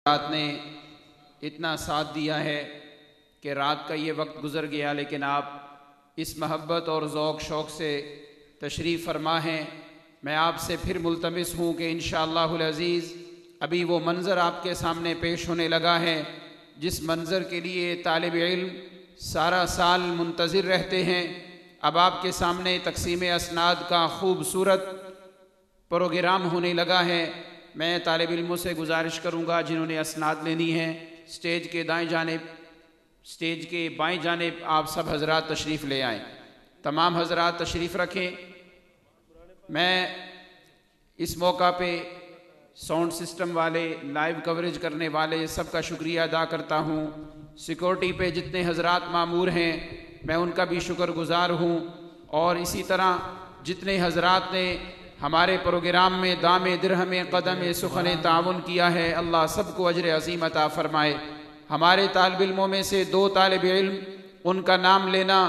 رات نے اتنا ساتھ دیا ہے کہ رات کا یہ وقت گزر گیا، لیکن آپ اس محبت اور ذوق شوق سے تشریف فرما ہیں۔ میں آپ سے پھر ملتمس ہوں کہ انشاءاللہ العزیز ابھی وہ منظر آپ کے سامنے پیش ہونے لگا ہے جس منظر کے لیے طالب علم سارا سال منتظر رہتے ہیں۔ اب آپ کے سامنے تقسیم اسناد کا خوبصورت پروگرام ہونے لگا ہے۔ میں طالب علموں سے گزارش کروں گا جنہوں نے اسناد لینی ہے، اسٹیج کے بائیں جانب آپ سب حضرات تشریف لے آئیں۔ تمام حضرات تشریف رکھیں۔ میں اس موقع پہ ساؤنڈ سسٹم والے، لائیو کوریج کرنے والے سب کا شکریہ ادا کرتا ہوں۔ سیکورٹی پہ جتنے حضرات مامور ہیں میں ان کا بھی شکر گزار ہوں، اور اسی طرح جتنے حضرات نے ہمارے پروگرام میں دام درہم قدم سخن تعاون کیا ہے، اللہ سب کو اجر عظیم عطا فرمائے۔ ہمارے طالب علموں میں سے 2 طالب علم، ان کا نام لینا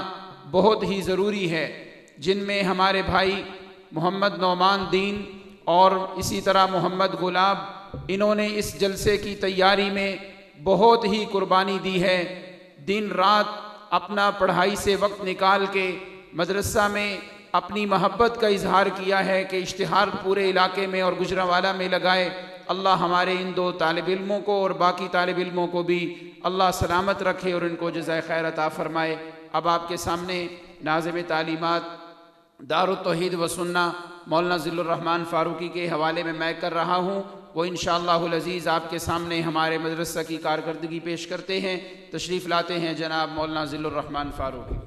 بہت ہی ضروری ہے، جن میں ہمارے بھائی محمد نعمان دین اور اسی طرح محمد غلاب، انہوں نے اس جلسے کی تیاری میں بہت ہی قربانی دی ہے۔ دن رات اپنا پڑھائی سے وقت نکال کے مدرسہ میں اپنی محبت کا اظہار کیا ہے کہ اشتہار پورے علاقے میں اور گجرانوالہ میں لگائے۔ اللہ ہمارے ان 2 طالب علموں کو اور باقی طالب علموں کو بھی اللہ سلامت رکھے اور ان کو جزائے خیر عطا فرمائے۔ اب آپ کے سامنے ناظم تعلیمات دار التوحید و سنہ مولانا ذل الرحمن فاروقی کے حوالے میں کر رہا ہوں، وہ انشاءاللہ العزیز آپ کے سامنے ہمارے مدرسہ کی کارکردگی پیش کرتے ہیں۔ تشریف لاتے ہیں جناب مولانا ذل الرحمن فاروقی۔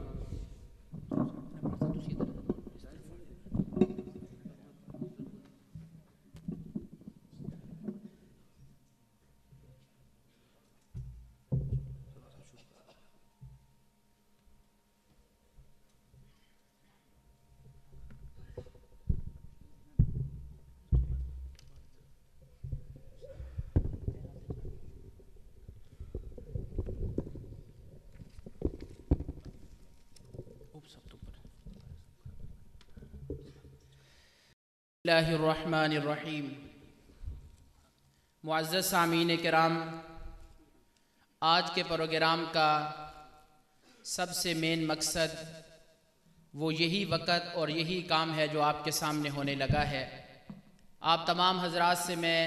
اللہ الرحمن الرحیم۔ معزز سامعین کرام، آج کے پروگرام کا سب سے مین مقصد وہ یہی وقت اور یہی کام ہے جو آپ کے سامنے ہونے لگا ہے۔ آپ تمام حضرات سے میں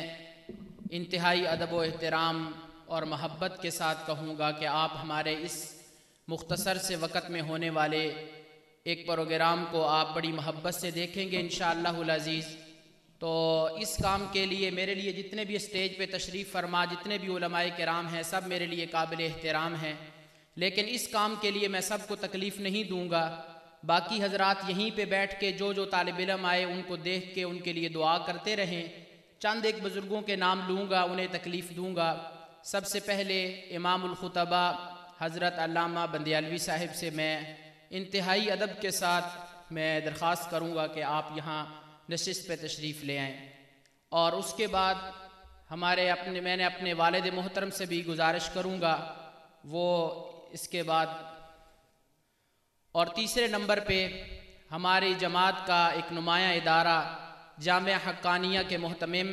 انتہائی ادب و احترام اور محبت کے ساتھ کہوں گا کہ آپ ہمارے اس مختصر سے وقت میں ہونے والے ایک پروگرام کو آپ بڑی محبت سے دیکھیں گے انشاءاللہ العزیز۔ تو اس کام کے لیے میرے لیے جتنے بھی اسٹیج پہ تشریف فرما جتنے بھی علماء کرام ہیں سب میرے لیے قابل احترام ہیں، لیکن اس کام کے لیے میں سب کو تکلیف نہیں دوں گا۔ باقی حضرات یہیں پہ بیٹھ کے جو طالب علم آئے ان کو دیکھ کے ان کے لیے دعا کرتے رہیں۔ چند ایک بزرگوں کے نام لوں گا، انہیں تکلیف دوں گا۔ سب سے پہلے امام الخطبہ حضرت علامہ بندیالوی صاحب سے میں انتہائی ادب کے ساتھ میں درخواست کروں گا کہ آپ یہاں نشست پہ تشریف لے آئیں، اور اس کے بعد میں نے اپنے والد محترم سے بھی گزارش کروں گا وہ اس کے بعد، اور تیسرے نمبر پہ ہماری جماعت کا ایک نمایاں ادارہ جامعہ حقانیہ کے محتمم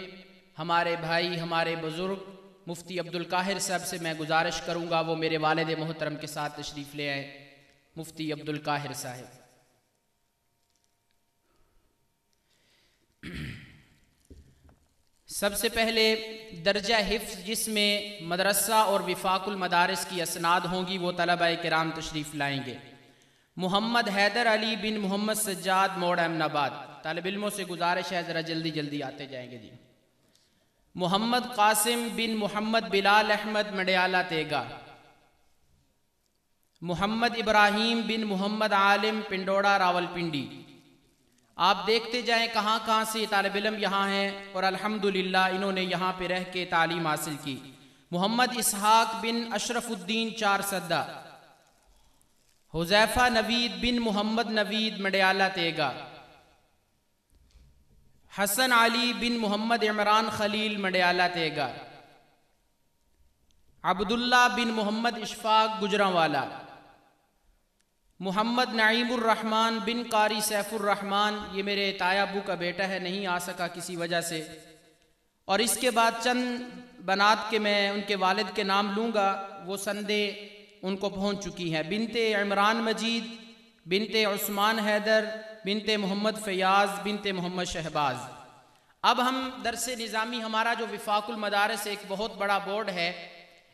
ہمارے بھائی ہمارے بزرگ مفتی عبدالقاہر صاحب سے میں گزارش کروں گا وہ میرے والد محترم کے ساتھ تشریف لے آئیں۔ مفتی عبدالقاہر صاحب۔ سب سے پہلے درجہ حفظ جس میں مدرسہ اور وفاق المدارس کی اسناد ہوں گی وہ طلبہ کرام تشریف لائیں گے۔ محمد حیدر علی بن محمد سجاد موڑ امن آباد، طالب علموں سے گزارش ہے ذرا جلدی جلدی آتے جائیں گے جی۔ محمد قاسم بن محمد بلال احمد مڈیالہ تیگا۔ محمد ابراہیم بن محمد عالم پنڈوڑا راولپنڈی۔ آپ دیکھتے جائیں کہاں کہاں سے طالب علم یہاں ہیں اور الحمدللہ انہوں نے یہاں پہ رہ کے تعلیم حاصل کی۔ محمد اسحاق بن اشرف الدین چار سدہ۔ حذیفہ نوید بن محمد نوید مڈیالہ تیگا۔ حسن علی بن محمد عمران خلیل مڈیالہ تیگا۔ عبداللہ بن محمد اشفاق گجرانوالہ۔ محمد نعیم الرحمن بن قاری سیف الرحمن، یہ میرے تایا ابو کا بیٹا ہے، نہیں آ سکا کسی وجہ سے۔ اور اس کے بعد چند بنات کے میں ان کے والد کے نام لوں گا وہ سندے ان کو پہنچ چکی ہیں، بنت عمران مجید، بنت عثمان حیدر، بنت محمد فیاض، بنت محمد شہباز۔ اب ہم درس نظامی، ہمارا جو وفاق المدارس ایک بہت بڑا بورڈ ہے،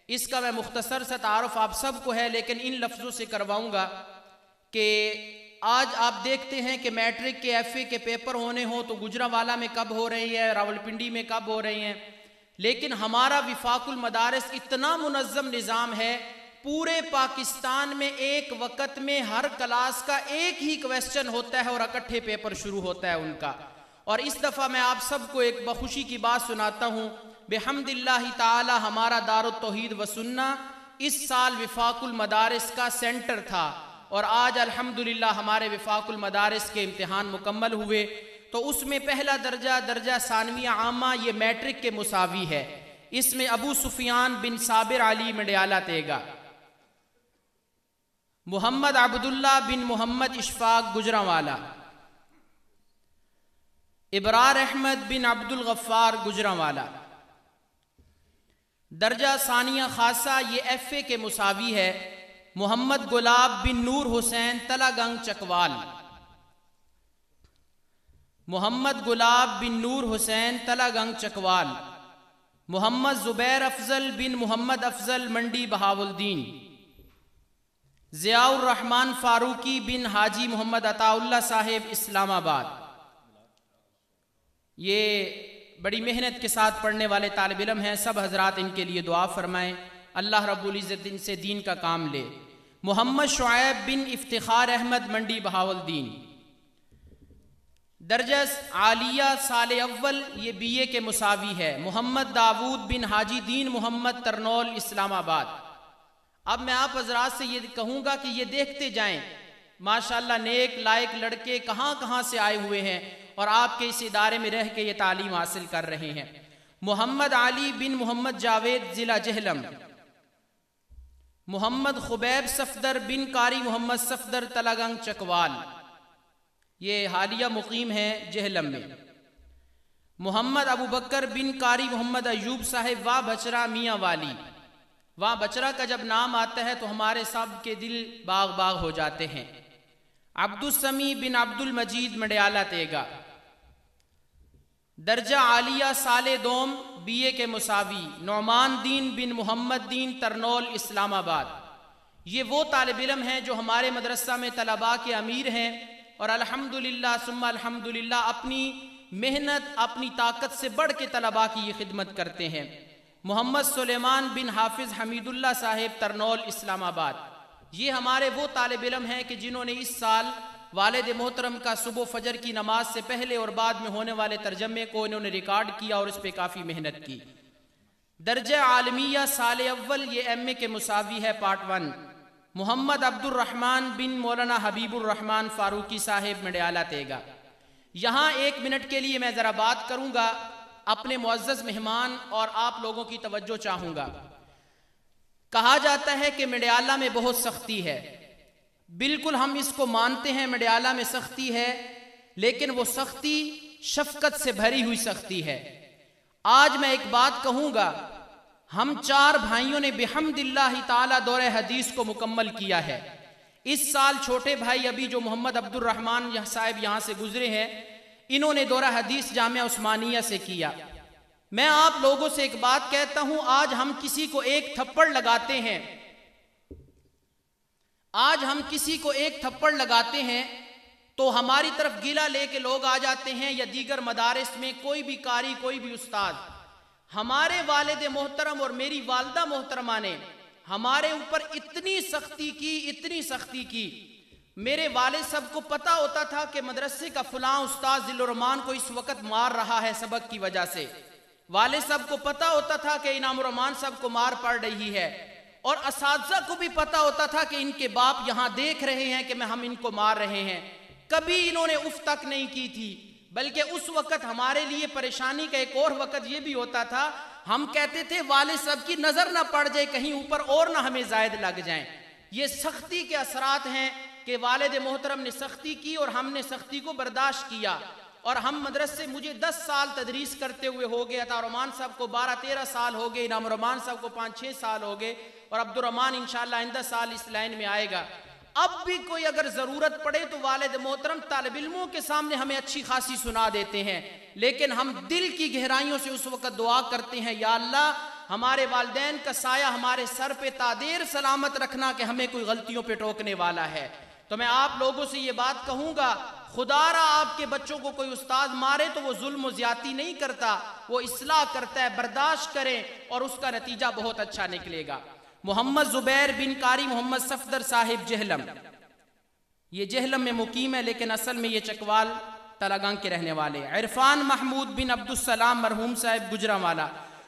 اس کا میں مختصر سا تعارف آپ سب کو ہے، لیکن ان لفظوں سے کرواؤں گا کہ آج آپ دیکھتے ہیں کہ میٹرک کے ایف اے کے پیپر ہونے ہوں تو گجرانوالہ میں کب ہو رہی ہے، راولپنڈی میں کب ہو رہی ہیں، لیکن ہمارا وفاق المدارس اتنا منظم نظام ہے، پورے پاکستان میں ایک وقت میں ہر کلاس کا ایک ہی کویسچن ہوتا ہے اور اکٹھے پیپر شروع ہوتا ہے ان کا۔ اور اس دفعہ میں آپ سب کو ایک بخوشی کی بات سناتا ہوں، بحمد اللہ تعالی ہمارا دار التوحید و سنہ اس سال وفاق المدارس کا سینٹر تھا، اور آج الحمدللہ ہمارے وفاق المدارس کے امتحان مکمل ہوئے، تو اس میں پہلا درجہ، درجہ ثانویہ عامہ، یہ میٹرک کے مساوی ہے۔ اس میں ابو سفیان بن صابر علی مڈیالہ تیگا، محمد عبداللہ بن محمد اشفاق گجرانوالہ، ابرار احمد بن عبد الغفار گجرانوالہ۔ درجہ ثانیہ خاصہ یہ ایف اے کے مساوی ہے، محمد گلاب بن نور حسین تلہ گنگ چکوال، محمد گلاب بن نور حسین تلہ گنگ چکوال، محمد زبیر افضل بن محمد افضل منڈی بہاولدین، ضیاء الرحمن فاروقی بن حاجی محمد عطا اللہ صاحب اسلام آباد۔ یہ بڑی محنت کے ساتھ پڑھنے والے طالب علم ہیں، سب حضرات ان کے لیے دعا فرمائیں، اللہ رب العزت ان سے دین کا کام لے۔ محمد شعیب بن افتخار احمد منڈی بہاولدین۔ درجہ عالیہ سال اول یہ بی اے کے مساوی ہے، محمد داود بن حاجی دین محمد ترنول اسلام آباد۔ اب میں آپ حضرات سے یہ کہوں گا کہ یہ دیکھتے جائیں، ماشاءاللہ نیک لائق لڑکے کہاں کہاں سے آئے ہوئے ہیں اور آپ کے اس ادارے میں رہ کے یہ تعلیم حاصل کر رہے ہیں۔ محمد علی بن محمد جاوید ضلع جہلم، محمد خبیب صفدر بن قاری محمد صفدر تلہ گنگ چکوال، یہ حالیہ مقیم ہے جہلم میں۔ محمد ابو بکر بن قاری محمد ایوب صاحب واہ بچرا میاں والی۔ واہ بچرا کا جب نام آتا ہے تو ہمارے سب کے دل باغ باغ ہو جاتے ہیں۔ عبد السمی بن عبد المجید مڈیالہ تیگا۔ درجہ عالیہ سال دوم بی اے کے مساوی، نعمان دین بن محمد دین ترنول اسلام آباد۔ یہ وہ طالب علم ہیں جو ہمارے مدرسہ میں طلباء کے امیر ہیں، اور الحمدللہ ثم الحمدللہ اپنی محنت، اپنی طاقت سے بڑھ کے طلباء کی یہ خدمت کرتے ہیں۔ محمد سلیمان بن حافظ حمید اللہ صاحب ترنول اسلام آباد۔ یہ ہمارے وہ طالب علم ہیں کہ جنہوں نے اس سال والد محترم کا صبح فجر کی نماز سے پہلے اور بعد میں ہونے والے ترجمے کو انہوں نے ریکارڈ کیا اور اس پہ کافی محنت کی۔ درجہ عالمیہ سال اول یہ ایم اے کے مساوی ہے پارٹ 1، محمد عبد الرحمن بن مولانا حبیب الرحمن فاروقی صاحب مڈیالہ تیگا۔ یہاں ایک منٹ کے لیے میں ذرا بات کروں گا، اپنے معزز مہمان اور آپ لوگوں کی توجہ چاہوں گا۔ کہا جاتا ہے کہ مڈیالہ میں بہت سختی ہے، بالکل ہم اس کو مانتے ہیں، مڈیالہ میں سختی ہے، لیکن وہ سختی شفقت سے بھری ہوئی سختی ہے۔ آج میں ایک بات کہوں گا، ہم 4 بھائیوں نے بحمد اللہ تعالی دورہ حدیث کو مکمل کیا ہے۔ اس سال چھوٹے بھائی ابھی جو محمد عبد الرحمن صاحب یہاں سے گزرے ہیں، انہوں نے دورہ حدیث جامعہ عثمانیہ سے کیا۔ میں آپ لوگوں سے ایک بات کہتا ہوں، آج ہم کسی کو ایک تھپڑ لگاتے ہیں، آج ہم کسی کو ایک تھپڑ لگاتے ہیں تو ہماری طرف گلہ لے کے لوگ آ جاتے ہیں، یا دیگر مدارس میں کوئی بھی قاری، کوئی بھی استاد۔ ہمارے والد محترم اور میری والدہ محترمہ نے ہمارے اوپر اتنی سختی کی، اتنی سختی کی، میرے والد صاحب کو پتہ ہوتا تھا کہ مدرسے کا فلاں استاد ذل الرحمان کو اس وقت مار رہا ہے سبق کی وجہ سے، والد صاحب کو پتہ ہوتا تھا کہ انعام الرحمان صاحب کو مار پڑ رہی ہے، اور اساتذہ کو بھی پتہ ہوتا تھا کہ ان کے باپ یہاں دیکھ رہے ہیں کہ ہم ان کو مار رہے ہیں۔ کبھی انہوں نے اف تک نہیں کی تھی، بلکہ اس وقت ہمارے لیے پریشانی کا ایک اور وقت یہ بھی ہوتا تھا، ہم کہتے تھے والد صاحب کی نظر نہ پڑ جائے کہیں اوپر اور نہ ہمیں زائد لگ جائیں۔ یہ سختی کے اثرات ہیں کہ والد محترم نے سختی کی اور ہم نے سختی کو برداشت کیا۔ اور ہم مدرسے مجھے 10 سال تدریس کرتے ہوئے ہو گیا تھا، رحمان صاحب کو 12-13 سال ہو گئے، انعام الرحمان صاحب کو 5-6 سال ہو گئے، اور عبد الرحمان انشاءاللہ آئندہ سال اس لائن میں آئے گا۔ اب بھی کوئی اگر ضرورت پڑے تو والد محترم طالب علموں کے سامنے ہمیں اچھی خاصی سنا دیتے ہیں، لیکن ہم دل کی گہرائیوں سے اس وقت دعا کرتے ہیں، یا اللہ ہمارے والدین کا سایہ ہمارے سر پہ تادیر سلامت رکھنا کہ ہمیں کوئی غلطیوں پہ ٹوکنے والا ہے۔ تو میں آپ لوگوں سے یہ بات کہوں گا، خدا را آپ کے بچوں کو کوئی استاد مارے تو وہ ظلم و زیادتی نہیں کرتا، وہ اصلاح کرتا ہے، برداشت کریں اور اس کا نتیجہ بہت اچھا نکلے گا۔ محمد زبیر بن قاری محمد صفدر صاحب جہلم، یہ جہلم میں مقیم ہے لیکن اصل میں یہ چکوال تلاگان کے رہنے والے۔ عرفان محمود بن عبدالسلام مرحوم صاحب گجرانوالا،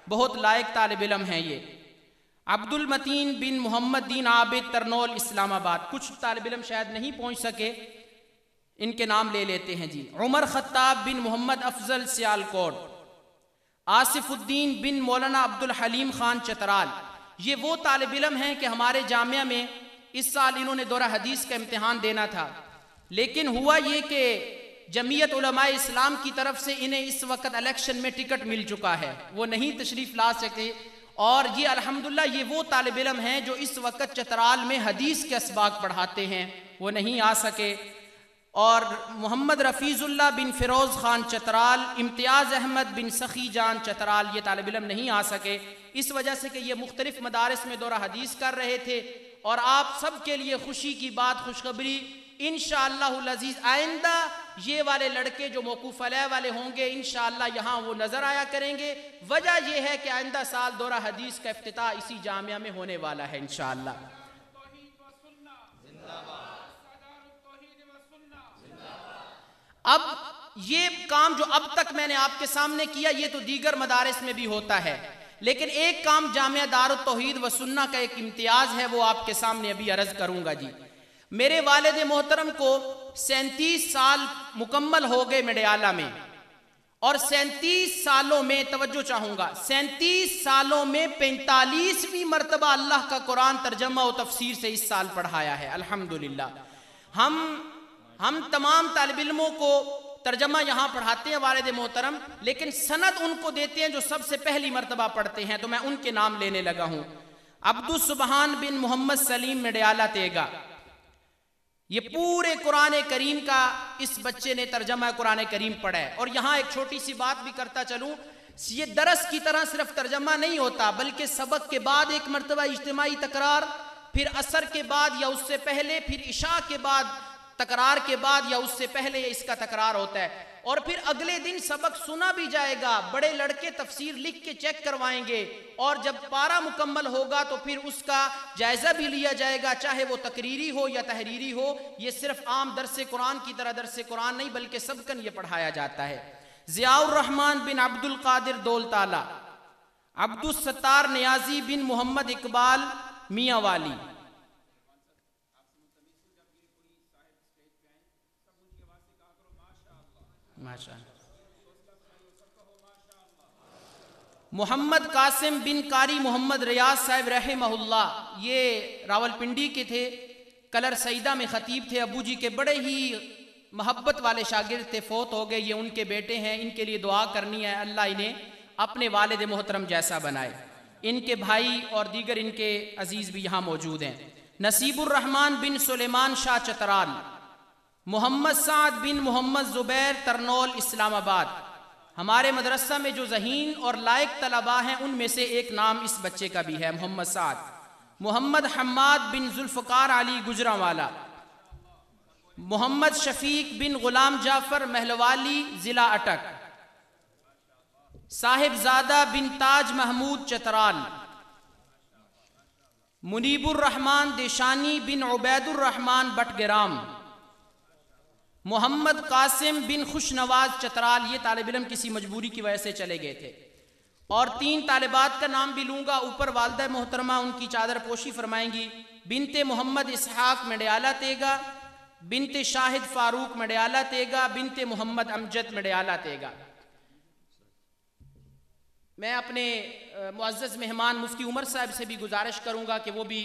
بہت لائق طالب علم ہیں یہ۔ عبد المتین بن محمد دین عابد ترنول اسلام آباد، کچھ طالب علم شاید نہیں پہنچ سکے، ان کے نام لے لیتے ہیں جی۔ عمر خطاب بن محمد افضل سیالکوٹ، آصف الدین بن مولانا عبد الحلیم خان چترال، یہ وہ طالب علم ہیں کہ ہمارے جامعہ میں اس سال انہوں نے دورہ حدیث کا امتحان دینا تھا، لیکن ہوا یہ کہ جمعیت علماء اسلام کی طرف سے انہیں اس وقت الیکشن میں ٹکٹ مل چکا ہے، وہ نہیں تشریف لا سکتے، اور یہ الحمدللہ یہ وہ طالب علم ہیں جو اس وقت چترال میں حدیث کے اسباق پڑھاتے ہیں، وہ نہیں آ سکے۔ اور محمد رفیظ اللہ بن فیروز خان چترال، امتیاز احمد بن سخی جان چترال، یہ طالب علم نہیں آ سکے اس وجہ سے کہ یہ مختلف مدارس میں دورہ حدیث کر رہے تھے۔ اور آپ سب کے لیے خوشی کی بات، خوشخبری، انشاءاللہ العزیز آئندہ یہ والے لڑکے جو موقوف علیہ والے ہوں گے انشاءاللہ یہاں وہ نظر آیا کریں گے۔ وجہ یہ ہے کہ آئندہ سال دورہ حدیث کا افتتاح اسی جامعہ میں ہونے والا ہے انشاءاللہ۔ اب یہ کام جو اب تک میں نے آپ کے سامنے کیا یہ تو دیگر مدارس میں بھی ہوتا ہے، لیکن ایک کام جامعہ دارالتوحید و سنہ کا ایک امتیاز ہے، وہ آپ کے سامنے ابھی عرض کروں گا جی۔ میرے والد محترم کو 37 سال مکمل ہو گئے مڈیالہ میں، اور 37 سالوں میں توجہ چاہوں گا، 37 سالوں میں 45ویں مرتبہ اللہ کا قرآن ترجمہ و تفسیر سے اس سال پڑھایا ہے الحمدللہ۔ ہم تمام طالب علموں کو ترجمہ یہاں پڑھاتے ہیں والد محترم، لیکن سند ان کو دیتے ہیں جو سب سے پہلی مرتبہ پڑھتے ہیں، تو میں ان کے نام لینے لگا ہوں۔ عبدالسبحان بن محمد سلیم مڈیالہ تیگا، یہ پورے قرآن کریم کا اس بچے نے ترجمہ قرآن کریم پڑھا ہے۔ اور یہاں ایک چھوٹی سی بات بھی کرتا چلوں، یہ درس کی طرح صرف ترجمہ نہیں ہوتا، بلکہ سبق کے بعد ایک مرتبہ اجتماعی تکرار، پھر عصر کے بعد یا اس سے پہلے، پھر عشاء کے بعد تکرار کے بعد یا اس سے پہلے اس کا تکرار ہوتا ہے، اور پھر اگلے دن سبق سنا بھی جائے گا، بڑے لڑکے تفسیر لکھ کے چیک کروائیں گے، اور جب پارہ مکمل ہوگا تو پھر اس کا جائزہ بھی لیا جائے گا، چاہے وہ تقریری ہو یا تحریری ہو۔ یہ صرف عام درس قرآن کی طرح درس قرآن نہیں بلکہ سبقن یہ پڑھایا جاتا ہے۔ ضیاء الرحمن بن عبد القادر دولتالہ، عبدالستار نیازی بن محمد اقبال میاں والی، محمد قاسم بن قاری محمد ریاض صاحب رحمہ اللہ، یہ راول پنڈی کے تھے، کلر سعیدہ میں خطیب تھے، ابو جی کے بڑے ہی محبت والے شاگرد تھے، فوت ہو گئے، یہ ان کے بیٹے ہیں، ان کے لیے دعا کرنی ہے اللہ انہیں اپنے والد محترم جیسا بنائے۔ ان کے بھائی اور دیگر ان کے عزیز بھی یہاں موجود ہیں۔ نصیب الرحمن بن سلیمان شاہ چترال، محمد سعد بن محمد زبیر ترنول اسلام آباد۔ ہمارے مدرسہ میں جو ذہین اور لائق طلباء ہیں ان میں سے ایک نام اس بچے کا بھی ہے، محمد سعد۔ محمد حماد بن ذوالفقار علی گجرانوالا، محمد شفیق بن غلام جعفر مہلوالی ضلع اٹک، صاحب زادہ بن تاج محمود چترال، منیب الرحمن دیشانی بن عبید الرحمن بٹگرام، محمد قاسم بن خوشنواز چترال، یہ طالب علم کسی مجبوری کی وجہ سے چلے گئے تھے۔ اور 3 طالبات کا نام بھی لوں گا، اوپر والدہ محترمہ ان کی چادر پوشی فرمائیں گی، بنت محمد اسحاق مڈیالہ تیگا، بنت شاہد فاروق مڈیالہ تیگا، بنت محمد امجد مڈیالہ تیگا۔ میں اپنے معزز مہمان مفتی عمر صاحب سے بھی گزارش کروں گا کہ وہ بھی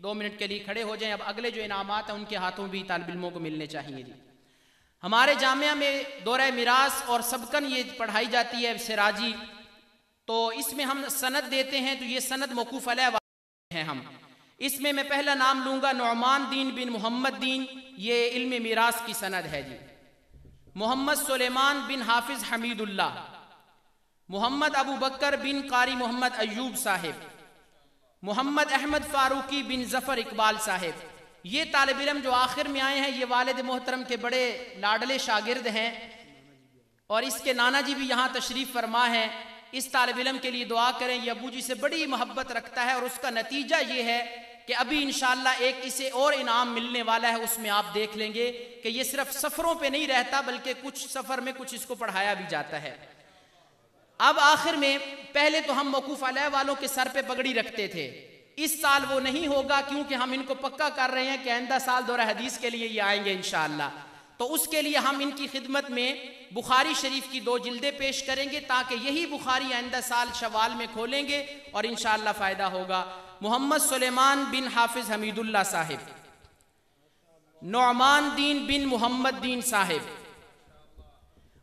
2 منٹ کے لیے کھڑے ہو جائیں، اب اگلے جو انعامات ہیں ان کے ہاتھوں بھی طالب علموں کو ملنے چاہیے جی۔ ہمارے جامعہ میں دورہ میراث اور سبقن یہ پڑھائی جاتی ہے سراجی، تو اس میں ہم سند دیتے ہیں، تو یہ سند موقوف علیہ ہیں ہم۔ اس میں پہلا نام لوں گا نعمان دین بن محمد دین، یہ علم میراث کی سند ہے جی۔ محمد سلیمان بن حافظ حمید اللہ، محمد ابو بکر بن قاری محمد ایوب صاحب، محمد احمد فاروقی بن ظفر اقبال صاحب۔ یہ طالب علم جو آخر میں آئے ہیں یہ والد محترم کے بڑے لاڈلے شاگرد ہیں، اور اس کے نانا جی بھی یہاں تشریف فرما ہیں۔ اس طالب علم کے لیے دعا کریں، یہ ابو جی سے بڑی محبت رکھتا ہے، اور اس کا نتیجہ یہ ہے کہ ابھی انشاءاللہ ایک اسے اور انعام ملنے والا ہے، اس میں آپ دیکھ لیں گے کہ یہ صرف سفروں پہ نہیں رہتا بلکہ کچھ سفر میں کچھ اس کو پڑھایا بھی جاتا ہے۔ اب آخر میں پہلے تو ہم موقوف علیہ والوں کے سر پہ پگڑی رکھتے تھے، اس سال وہ نہیں ہوگا کیونکہ ہم ان کو پکا کر رہے ہیں کہ آئندہ سال دورہ حدیث کے لیے یہ آئیں گے انشاءاللہ۔ تو اس کے لیے ہم ان کی خدمت میں بخاری شریف کی 2 جلدیں پیش کریں گے، تاکہ یہی بخاری آئندہ سال شوال میں کھولیں گے اور انشاءاللہ فائدہ ہوگا۔ محمد سلیمان بن حافظ حمید اللہ صاحب، نعمان دین بن محمد دین صاحب،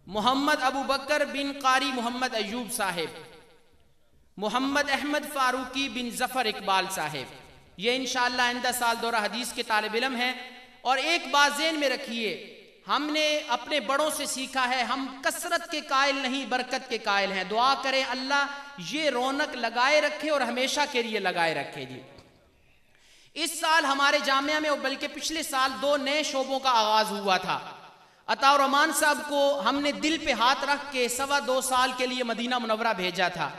محمد ابو بکر بن قاری محمد ایوب صاحب، محمد احمد فاروقی بن ظفر اقبال صاحب، یہ انشاءاللہ آئندہ سال دورہ حدیث کے طالب علم ہیں۔ اور ایک بات ذہن میں رکھیے، ہم نے اپنے بڑوں سے سیکھا ہے، ہم کثرت کے قائل نہیں برکت کے قائل ہیں۔ دعا کریں اللہ یہ رونق لگائے رکھے اور ہمیشہ کے لیے لگائے رکھے جی۔ اس سال ہمارے جامعہ میں، بلکہ پچھلے سال 2 نئے شعبوں کا آغاز ہوا تھا۔ عطا الرحمن صاحب کو ہم نے دل پہ ہاتھ رکھ کے 2.25 سال کے لیے مدینہ منورہ بھیجا تھا۔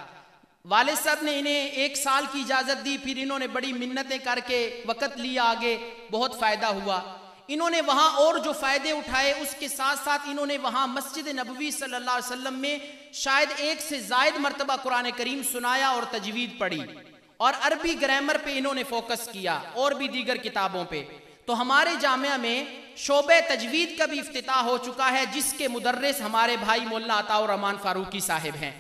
والد صاحب نے انہیں 1 سال کی اجازت دی، پھر انہوں نے بڑی منتیں کر کے وقت لیا، آگے بہت فائدہ ہوا۔ انہوں نے وہاں اور جو فائدے اٹھائے، اس کے ساتھ ساتھ انہوں نے وہاں مسجد نبوی صلی اللہ علیہ وسلم میں شاید 1 سے زائد مرتبہ قرآن کریم سنایا اور تجوید پڑھی، اور عربی گرامر پہ انہوں نے فوکس کیا اور بھی دیگر کتابوں پہ۔ تو ہمارے جامعہ میں شعبہ تجوید کا بھی افتتاح ہو چکا ہے، جس کے مدرس ہمارے بھائی مولانا عطا الرحمن فاروقی صاحب ہیں۔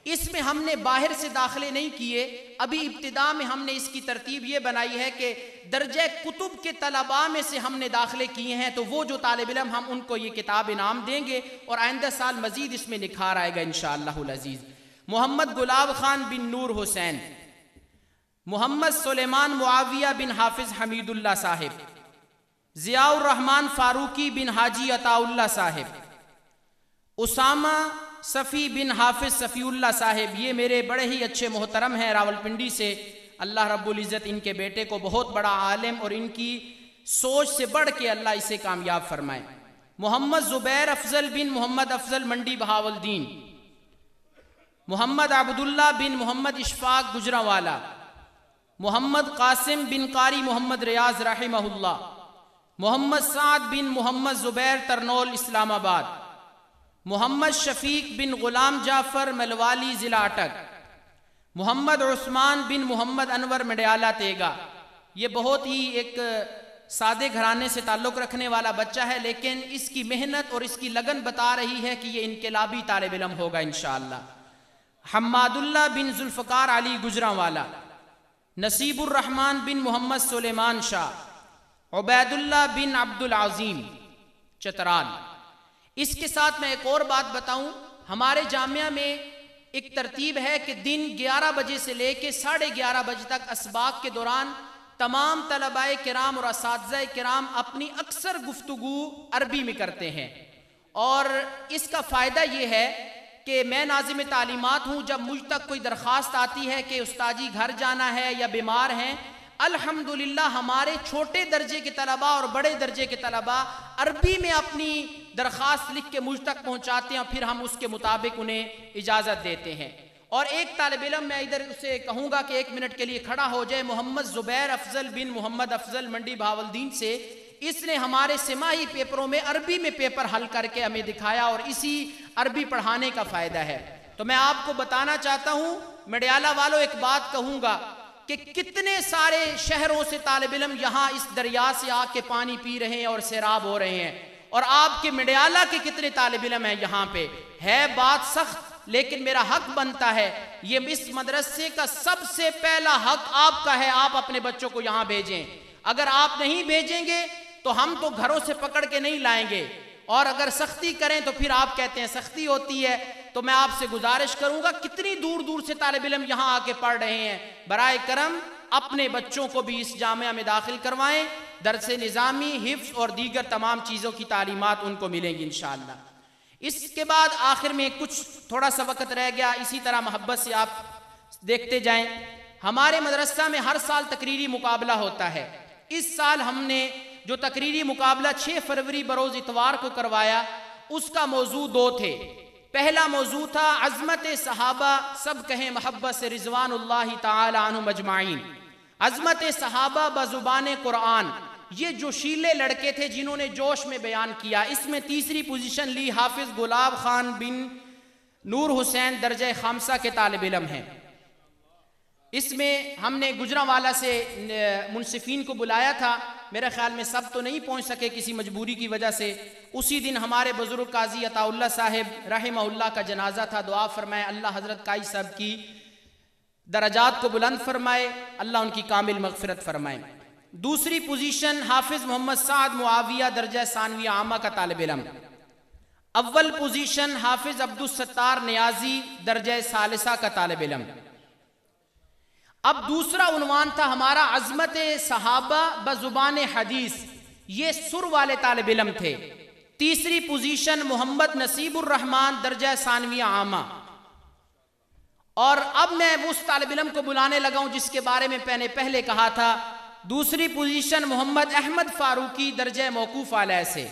اس میں ہم نے باہر سے داخلے نہیں کیے، ابھی ابتدا میں ہم نے اس کی ترتیب یہ بنائی ہے کہ درجہ کتب کے طلباء میں سے ہم نے داخلے کیے ہیں، تو وہ جو طالب علم ہم ان کو یہ کتاب انعام دیں گے، اور آئندہ سال مزید اس میں نکھار آئے گا انشاءاللہ العزیز۔ محمد گلاب خان بن نور حسین، محمد سلیمان معاویہ بن حافظ حمید اللہ صاحب، ضیاء الرحمن فاروقی بن حاجی عطا اللہ صاحب، اسامہ صفی بن حافظ صفی اللہ صاحب، یہ میرے بڑے ہی اچھے محترم ہیں راولپنڈی سے۔ اللہ رب العزت ان کے بیٹے کو بہت بڑا عالم اور ان کی سوچ سے بڑھ کے اللہ اسے کامیاب فرمائے۔ محمد زبیر افضل بن محمد افضل منڈی بہاولدین، محمد عبداللہ بن محمد اشفاق گجرانوالا، محمد قاسم بن قاری محمد ریاض رحمہ اللہ، محمد سعد بن محمد زبیر ترنول اسلام آباد، محمد شفیق بن غلام جعفر ملوالی ضلع اٹک، محمد عثمان بن محمد انور مڈیالہ تیگا۔ یہ بہت ہی ایک سادے گھرانے سے تعلق رکھنے والا بچہ ہے، لیکن اس کی محنت اور اس کی لگن بتا رہی ہے کہ یہ انقلابی طالب علم ہوگا انشاءاللہ۔ حماد اللہ بن ذوالفقار علی گجرانوالا، نصیب الرحمن بن محمد سلیمان شاہ، عبید اللہ بن عبد العظیم چترال۔ اس کے ساتھ میں ایک اور بات بتاؤں، ہمارے جامعہ میں ایک ترتیب ہے کہ دن 11 بجے سے لے کے 11:30 بجے تک اسباق کے دوران تمام طلباء کرام اور اساتذہ کرام اپنی اکثر گفتگو عربی میں کرتے ہیں، اور اس کا فائدہ یہ ہے کہ میں ناظم تعلیمات ہوں، جب مجھ تک کوئی درخواست آتی ہے کہ استاد جی گھر جانا ہے یا بیمار ہیں، الحمدللہ ہمارے چھوٹے درجے کے طلباء اور بڑے درجے کے طلباء عربی میں اپنی درخواست لکھ کے مجھ تک پہنچاتے ہیں، پھر ہم اس کے مطابق انہیں اجازت دیتے ہیں۔ اور ایک طالب علم میں ادھر اسے کہوں گا کہ 1 منٹ کے لیے کھڑا ہو جائے، محمد زبیر افضل بن محمد افضل منڈی بہاولدین سے، اس نے ہمارے سماعی پیپروں میں عربی میں پیپر حل کر کے ہمیں دکھایا، اور اسی عربی پڑھانے کا فائدہ ہے۔ تو میں آپ کو بتانا چاہتا ہوں، مڈیالہ والوں ایک بات کہوں گا کہ کتنے سارے شہروں سے طالب علم یہاں اس دریا سے آ کے پانی پی رہے ہیں اور سیراب ہو رہے ہیں، اور آپ کے مڈیالہ کے کتنے طالب علم ہیں یہاں پہ۔ ہے بات سخت، لیکن میرا حق بنتا ہے، یہ اس مدرسے کا سب سے پہلا حق آپ کا ہے، آپ اپنے بچوں کو یہاں بھیجیں۔ اگر آپ نہیں بھیجیں گے تو ہم تو گھروں سے پکڑ کے نہیں لائیں گے، اور اگر سختی کریں تو پھر آپ کہتے ہیں سختی ہوتی ہے. تو میں آپ سے گزارش کروں گا کتنی دور دور سے طالب علم یہاں آ کے پڑھ رہے ہیں, برائے کرم اپنے بچوں کو بھی اس جامعہ میں داخل کروائیں. درس نظامی, حفظ اور دیگر تمام چیزوں کی تعلیمات ان کو ملیں گی انشاءاللہ. اس کے بعد آخر میں کچھ تھوڑا سا وقت رہ گیا, اسی طرح محبت سے آپ دیکھتے جائیں. ہمارے مدرسہ میں ہر سال تقریری مقابلہ ہوتا ہے. اس سال ہم نے جو تقریری مقابلہ 6 فروری بروز اتوار کو کروایا, اس کا موضوع 2 تھے. پہلا موضوع تھا عظمت صحابہ, سب کہیں محبت سے رضوان اللہ تعالی عنہم اجمعین. عظمت صحابہ بزبان قرآن, یہ جو شیلے لڑکے تھے جنہوں نے جوش میں بیان کیا. اس میں تیسری پوزیشن لی حافظ گلاب خان بن نور حسین درجہ خامسہ کے طالب علم ہیں. اس میں ہم نے گجرانوالہ سے منصفین کو بلایا تھا, میرے خیال میں سب تو نہیں پہنچ سکے کسی مجبوری کی وجہ سے. اسی دن ہمارے بزرگ قاضی عطا اللہ صاحب رحمہ اللہ کا جنازہ تھا. دعا فرمائے اللہ حضرت قائی صاحب کی درجات کو بلند فرمائے, اللہ ان کی کامل مغفرت فرمائے. دوسری پوزیشن حافظ محمد سعد معاویہ درجہ ثانویہ عامہ کا طالب علم. اول پوزیشن حافظ عبدالستار نیازی درجہ ثالثہ کا طالب علم. اب دوسرا عنوان تھا ہمارا عظمت صحابہ بزبان حدیث, یہ سر والے طالب علم تھے. تیسری پوزیشن محمد نصیب الرحمن درجہ ثانویہ عامہ. اور اب میں اس طالب علم کو بلانے لگا ہوں جس کے بارے میں میں نے پہلے کہا تھا. دوسری پوزیشن محمد احمد فاروقی درجہ موقوف علیہ سے,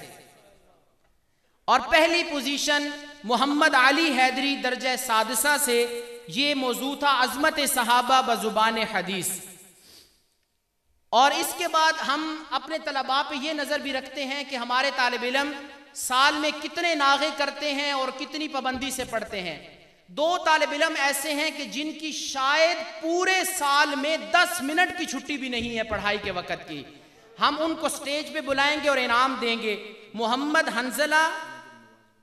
اور پہلی پوزیشن محمد علی حیدری درجہ سادسہ سے. یہ موضوع تھا عظمت صحابہ بزبان حدیث. اور اس کے بعد ہم اپنے طلباء پہ یہ نظر بھی رکھتے ہیں کہ ہمارے طالب علم سال میں کتنے ناغے کرتے ہیں اور کتنی پابندی سے پڑھتے ہیں. 2 طالب علم ایسے ہیں کہ جن کی شاید پورے سال میں 10 منٹ کی چھٹی بھی نہیں ہے پڑھائی کے وقت کی. ہم ان کو سٹیج پہ بلائیں گے اور انعام دیں گے. محمد حنزلہ,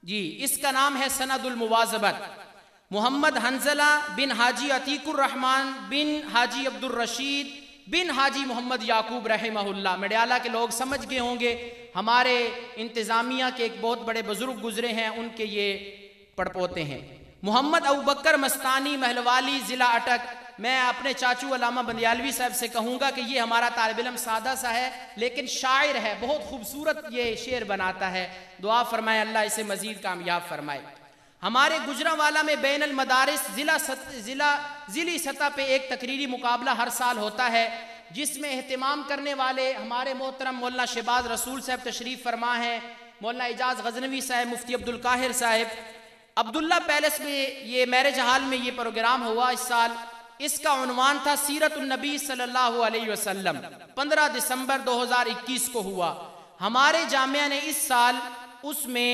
جی اس کا نام ہے سند المواظبت. محمد حنزلہ بن حاجی عتیق الرحمن بن حاجی عبد الرشید بن حاجی محمد یعقوب رحمہ اللہ. مڈیالہ کے لوگ سمجھ گئے ہوں گے, ہمارے انتظامیہ کے ایک بہت بڑے بزرگ گزرے ہیں, ان کے یہ پڑپوتے ہیں. محمد ابوبکر مستانی مہلوالی ضلع اٹک. میں اپنے چاچو علامہ بندیالوی صاحب سے کہوں گا کہ یہ ہمارا طالب علم سادہ سا ہے لیکن شاعر ہے, بہت خوبصورت یہ شعر بناتا ہے. دعا فرمائے اللہ اسے مزید کامیاب فرمائے. ہمارے گجرانوالہ میں بین المدارس ضلعی سطح پہ ایک تقریری مقابلہ ہر سال ہوتا ہے جس میں اہتمام کرنے والے ہمارے محترم مولانا شہباز رسول صاحب تشریف فرما ہیں, مولانا اعجاز غزنوی صاحب, مفتی عبدالقاہر صاحب. عبداللہ پیلس میں یہ میرج ہال میں یہ پروگرام ہوا اس سال. اس کا عنوان تھا سیرت النبی صلی اللہ علیہ وسلم. 15 دسمبر 2021 کو ہوا. ہمارے جامعہ نے اس سال اس میں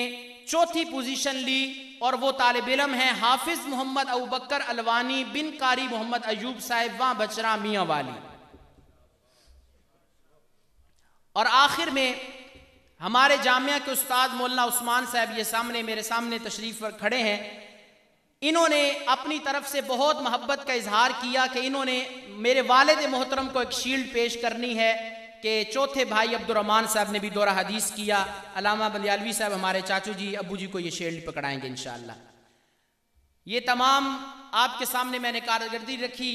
4تھی پوزیشن لی اور وہ طالب علم ہیں حافظ محمد ابوبکر الوانی بن قاری محمد ایوب صاحب وہاں بچرا میاں والی. اور آخر میں ہمارے جامعہ کے استاد مولانا عثمان صاحب یہ سامنے میرے سامنے تشریف کھڑے ہیں. انہوں نے اپنی طرف سے بہت محبت کا اظہار کیا کہ انہوں نے میرے والد محترم کو ایک شیلڈ پیش کرنی ہے کہ چوتھے بھائی عبد الرحمن صاحب نے بھی دورہ حدیث کیا. علامہ بندیالوی صاحب ہمارے چاچو جی ابو جی کو یہ شیلڈ پکڑائیں گے انشاءاللہ. یہ تمام آپ کے سامنے میں نے کارکردگی رکھی.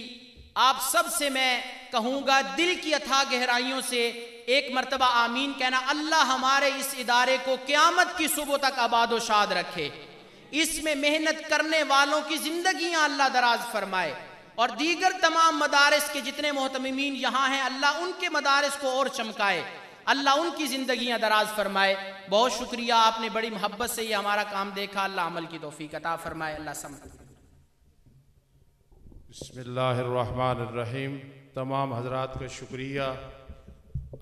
آپ سب سے میں کہوں گا دل کی اتھا گہرائیوں سے ایک مرتبہ آمین کہنا. اللہ ہمارے اس ادارے کو قیامت کی صبح تک آباد و شاد رکھے. اس میں محنت کرنے والوں کی زندگیاں اللہ دراز فرمائے اور دیگر تمام مدارس کے جتنے محتممین یہاں ہیں اللہ ان کے مدارس کو اور چمکائے, اللہ ان کی زندگیاں دراز فرمائے. بہت شکریہ, آپ نے بڑی محبت سے یہ ہمارا کام دیکھا. اللہ عمل کی توفیق عطا فرمائے. اللہ سمجھ. بسم اللہ الرحمن الرحیم. تمام حضرات کا شکریہ.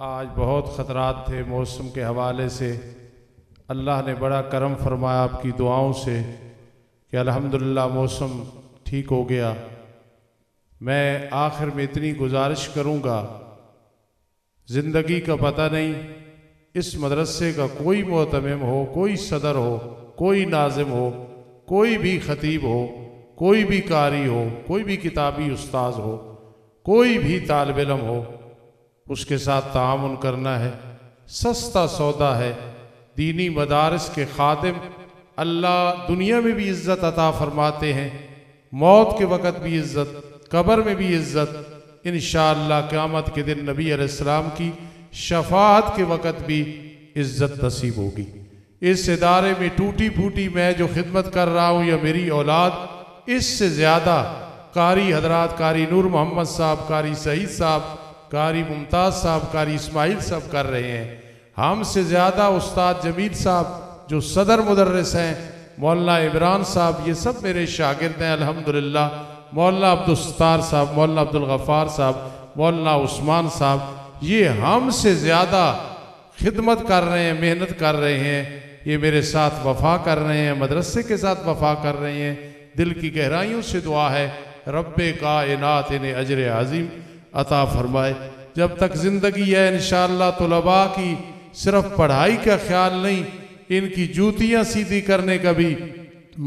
آج بہت خطرات تھے موسم کے حوالے سے. اللہ نے بڑا کرم فرمایا آپ کی دعاؤں سے کہ الحمدللہ موسم ٹھیک ہو گیا. میں آخر میں اتنی گزارش کروں گا, زندگی کا پتہ نہیں اس مدرسے کا کوئی محتمم ہو, کوئی صدر ہو, کوئی ناظم ہو, کوئی بھی خطیب ہو, کوئی بھی قاری ہو, کوئی بھی کتابی استاذ ہو, کوئی بھی طالب علم ہو, اس کے ساتھ تعاون کرنا ہے. سستا سودا ہے. دینی مدارس کے خادم اللہ دنیا میں بھی عزت عطا فرماتے ہیں، موت کے وقت بھی عزت، قبر میں بھی عزت، انشاءاللہ قیامت کے دن نبی علیہ السلام کی شفاعت کے وقت بھی عزت نصیب ہوگی۔ اس ادارے میں ٹوٹی پھوٹی میں جو خدمت کر رہا ہوں یا میری اولاد، اس سے زیادہ قاری حضرات، قاری نور محمد صاحب، قاری سعید صاحب، قاری ممتاز صاحب، قاری اسماعیل صاحب کر رہے ہیں۔ ہم سے زیادہ استاد جمیل صاحب جو صدر مدرس ہیں، مولانا عمران صاحب، یہ سب میرے شاگرد ہیں الحمدللہ۔ مولانا عبدالستار صاحب، مولانا عبدالغفار صاحب، مولانا عثمان صاحب، یہ ہم سے زیادہ خدمت کر رہے ہیں، محنت کر رہے ہیں، یہ میرے ساتھ وفا کر رہے ہیں، مدرسے کے ساتھ وفا کر رہے ہیں۔ دل کی گہرائیوں سے دعا ہے رب کائنات انہیں اجر عظیم عطا فرمائے۔ جب تک زندگی ہے انشاءاللہ طلباء کی صرف پڑھائی کا خیال نہیں، ان کی جوتیاں سیدھی کرنے کا بھی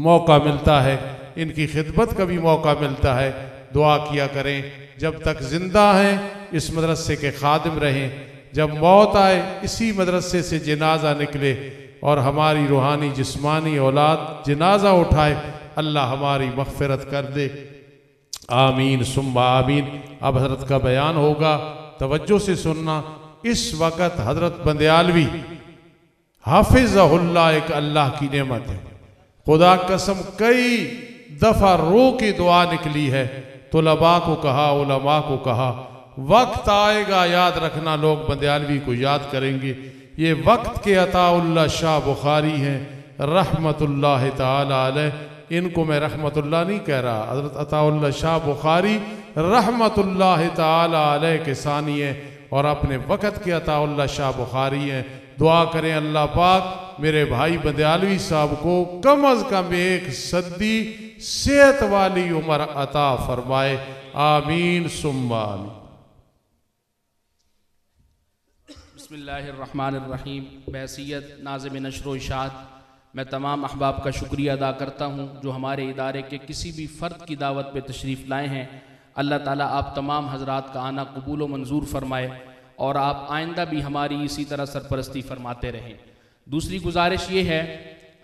موقع ملتا ہے، ان کی خدمت کا بھی موقع ملتا ہے۔ دعا کیا کریں جب تک زندہ ہیں اس مدرسے کے خادم رہیں، جب موت آئے اسی مدرسے سے جنازہ نکلے اور ہماری روحانی جسمانی اولاد جنازہ اٹھائے، اللہ ہماری مغفرت کر دے، آمین ثم آمین۔ اب حضرت کا بیان ہوگا، توجہ سے سننا۔ اس وقت حضرت بندیالوی حافظہ اللہ ایک اللہ کی نعمت ہے، خدا قسم کئی دفعہ رو کی دعا نکلی ہے، طلباء کو کہا، علماء کو کہا، وقت آئے گا یاد رکھنا لوگ بندیالوی کو یاد کریں گے۔ یہ وقت کے عطا اللہ شاہ بخاری ہیں رحمت اللہ تعالی علیہ، ان کو میں رحمت اللہ نہیں کہہ رہا، حضرت عطا اللہ شاہ بخاری رحمت اللہ تعالی علیہ کے ثانی ہیں اور اپنے وقت کے عطا اللہ شاہ بخاری ہیں۔ دعا کریں اللہ پاک میرے بھائی بندیالوی صاحب کو کم از کم 1 صدی صحت والی عمر عطا فرمائے، آمین ثم آمین۔ بسم اللہ الرحمن الرحیم۔ بحیثیت ناظم نشر و اشاعت میں تمام احباب کا شکریہ ادا کرتا ہوں جو ہمارے ادارے کے کسی بھی فرد کی دعوت پہ تشریف لائے ہیں۔ اللہ تعالیٰ آپ تمام حضرات کا آنا قبول و منظور فرمائے اور آپ آئندہ بھی ہماری اسی طرح سرپرستی فرماتے رہیں۔ دوسری گزارش یہ ہے،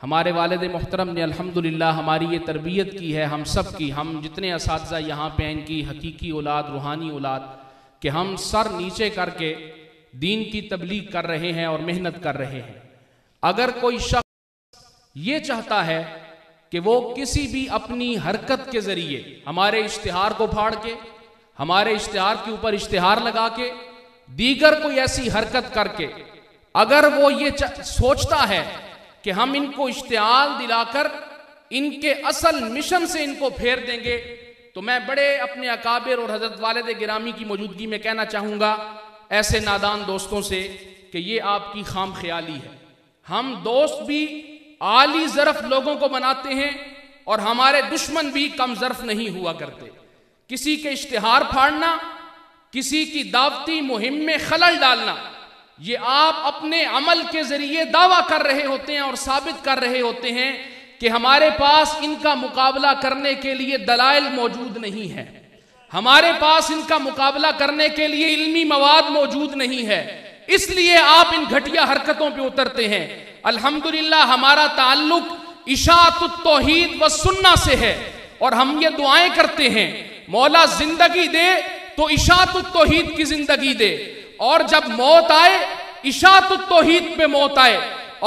ہمارے والد محترم نے الحمدللہ ہماری یہ تربیت کی ہے، ہم سب کی، ہم جتنے اساتذہ یہاں پہ ان کی حقیقی اولاد، روحانی اولاد، کہ ہم سر نیچے کر کے دین کی تبلیغ کر رہے ہیں اور محنت کر رہے ہیں۔ اگر کوئی شخص یہ چاہتا ہے کہ وہ کسی بھی اپنی حرکت کے ذریعے ہمارے اشتہار کو پھاڑ کے، ہمارے اشتہار کے اوپر اشتہار لگا کے، دیگر کوئی ایسی حرکت کر کے اگر وہ یہ سوچتا ہے کہ ہم ان کو اشتعال دلا کر ان کے اصل مشن سے ان کو پھیر دیں گے، تو میں بڑے اپنے اکابر اور حضرت والد گرامی کی موجودگی میں کہنا چاہوں گا ایسے نادان دوستوں سے کہ یہ آپ کی خام خیالی ہے۔ ہم دوست بھی عالی ظرف لوگوں کو بناتے ہیں اور ہمارے دشمن بھی کم ظرف نہیں ہوا کرتے۔ کسی کے اشتہار پھاڑنا، کسی کی دعوتی مہم میں خلل ڈالنا، یہ آپ اپنے عمل کے ذریعے دعویٰ کر رہے ہوتے ہیں اور ثابت کر رہے ہوتے ہیں کہ ہمارے پاس ان کا مقابلہ کرنے کے لیے دلائل موجود نہیں ہے، ہمارے پاس ان کا مقابلہ کرنے کے لیے علمی مواد موجود نہیں ہے، اس لیے آپ ان گھٹیا حرکتوں پہ اترتے ہیں۔ الحمدللہ ہمارا تعلق اشاعت التوحید و سنہ سے ہے اور ہم یہ دعائیں کرتے ہیں مولا زندگی دے تو اشاعت التوحید کی زندگی دے، اور جب موت آئے اشاعت التوحید پہ موت آئے،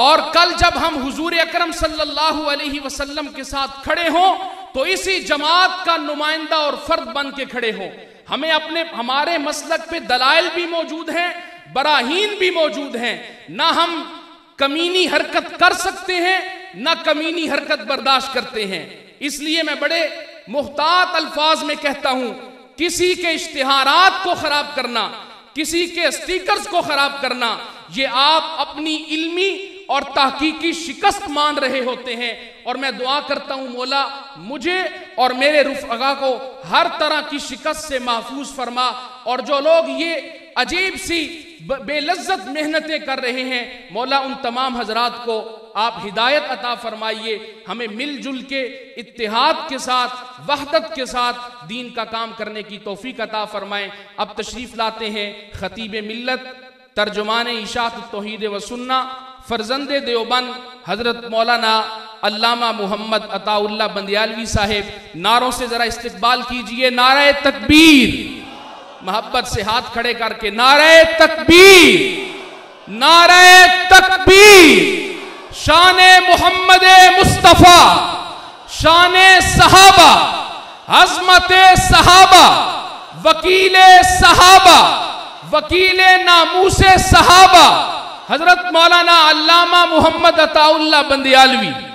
اور کل جب ہم حضور اکرم صلی اللہ علیہ وسلم کے ساتھ کھڑے ہوں تو اسی جماعت کا نمائندہ اور فرد بن کے کھڑے ہوں۔ ہمارے مسلک پہ دلائل بھی موجود ہیں، براہین بھی موجود ہیں، نہ ہم کمینی حرکت کر سکتے ہیں نہ کمینی حرکت برداشت کرتے ہیں۔ اس لیے میں بڑے محتاط الفاظ میں کہتا ہوں، کسی کے اشتہارات کو خراب کرنا، کسی کے سٹیکرز کو خراب کرنا، یہ آپ اپنی علمی اور تحقیقی شکست مان رہے ہوتے ہیں۔ اور میں دعا کرتا ہوں مولا مجھے اور میرے رفقا کو ہر طرح کی شکست سے محفوظ فرما، اور جو لوگ یہ عجیب سی بے لذت محنتیں کر رہے ہیں مولا ان تمام حضرات کو آپ ہدایت عطا فرمائیے، ہمیں مل جل کے اتحاد کے ساتھ، وحدت کے ساتھ دین کا کام کرنے کی توفیق عطا فرمائیں۔ اب تشریف لاتے ہیں خطیب ملت، ترجمان اشاعت التوحید و سنہ، فرزند دیوبند حضرت مولانا علامہ محمد عطا اللہ بندیالوی صاحب، نعروں سے ذرا استقبال کیجئے۔ نعرہ تکبیر، محبت سے ہاتھ کھڑے کر کے نعرہ تکبیر، نعرہ تکبیر۔ شان محمد مصطفیٰ، شان صحابہ، عظمت صحابہ، وکیل صحابہ، وکیل ناموس صحابہ، حضرت مولانا علامہ محمد عطا اللہ بندیالوی۔